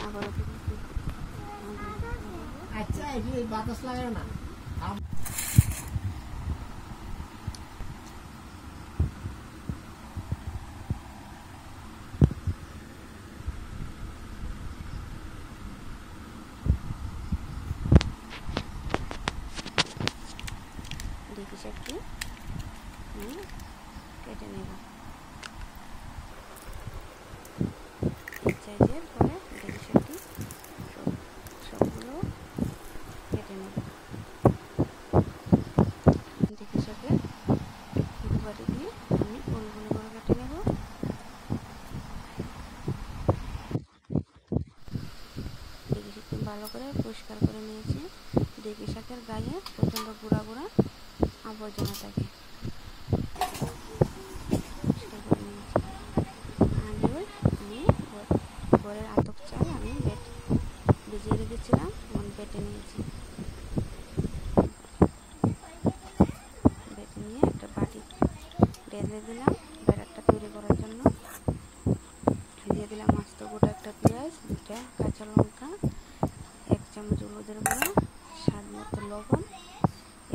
আবার আচ্ছা এই বাতাস লাগে না দেখি একটু কেটে নেব সাইজের পরে দেখি একটু সবগুলো কেটে নেব দেখি সাথে বাটি দিয়ে আমি গোলগুলো করে কেটে নেব দেখি একটু ভালো করে পরিষ্কার করে নিয়েছি দেখি শাকের গায়ে প্রচণ্ড গুঁড়া গুঁড়া আবর্জনা থাকে ঘরের আতপ চাল আমি ভিজিয়ে রেখেছিলাম বেটে নিয়েছি বেটে নিয়ে একটা বাটি ঢেলে দিলাম ব্যাটারটা তৈরি করার জন্য দিয়ে দিলাম আস্ত গোটা একটা পেঁয়াজ দুটা কাঁচা লঙ্কা 1 চামচ হলুদের গুঁড়ো স্বাদ মতো লবণ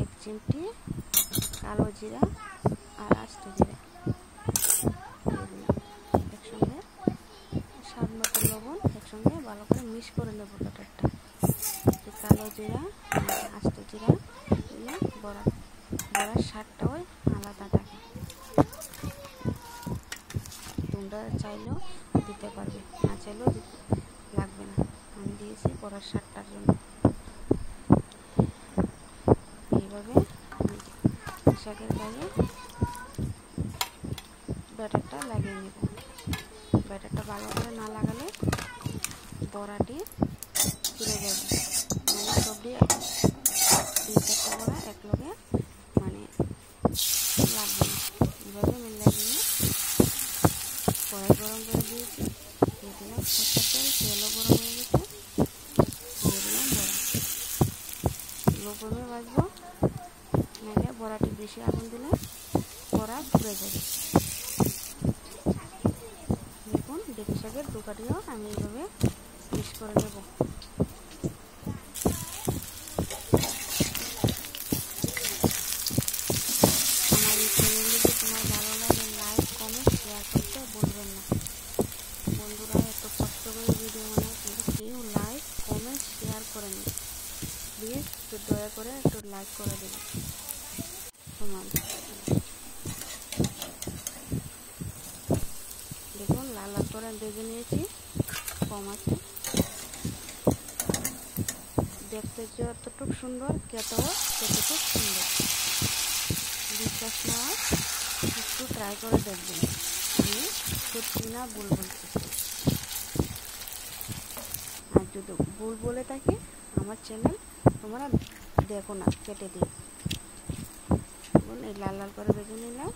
1 চিমটি কালো জিরা আর আস্ত জিরা দিয়ে দিলাম একসঙ্গে স্বাদ মতো লবণ একসঙ্গে ভালো করে মিক্স করে নেব ব্যাটারটা কালো জিরা আস্ত জিরা দিলে বড়ার স্বাদটাও আলাদা থাকে তোমরা চাইলেও দিতে পারবে না চাইলেও লাগবে না আমি দিয়েছি বড়ার স্বাদটার জন্য এইভাবে আমি শাকের গায়ে ব্যাটারটা লাগিয়ে নেব ব্যাটারটা ভালো করে না লাগালে বড়াটি ছিঁড়ে যাবে মানে সবটি 3-4টা বড়া একলগে মানে লাগবে না এভাবে আমি লাগিয়ে কড়াই গরম করে দিয়েছি দিয়ে দিলাম সরষের তেল তেলও গরম হয়ে গেছে দিয়ে দিলাম বড়া লো গরমে ভাজবো নাহলে বড়াটি বেশি আগুন দিলে বড়া পুড়ে যাবে দেখুন দেখি শাকের দুকাটিও আমি এইভাবে মিক্স করে নেব আমার এই চ্যানেল যদি তোমার ভালো লাগে লাইক কমেন্ট শেয়ার করতে ভুলবেন না বন্ধুরা এত কষ্ট করে ভিডিও বানায় কিন্তু কেউ লাইক কমেন্ট শেয়ার করেন না প্লিজ একটু দয়া করে একটু লাইক করে দেবেন সমান দেখুন লাল লাল করে ভেজে নিয়েছি কম আছে দেখতে যতটুকু সুন্দর খেতেও ততটুকু সুন্দর বিশ্বাস না হয় একটু ট্রাই করে দেখবেন আমি সত্যি না ভুল বলছি আর যদি ভুল বলে থাকি আমার চ্যানেল তোমরা দেখো না কেটে দিও এই লাল লাল করে ভেজে নিলাম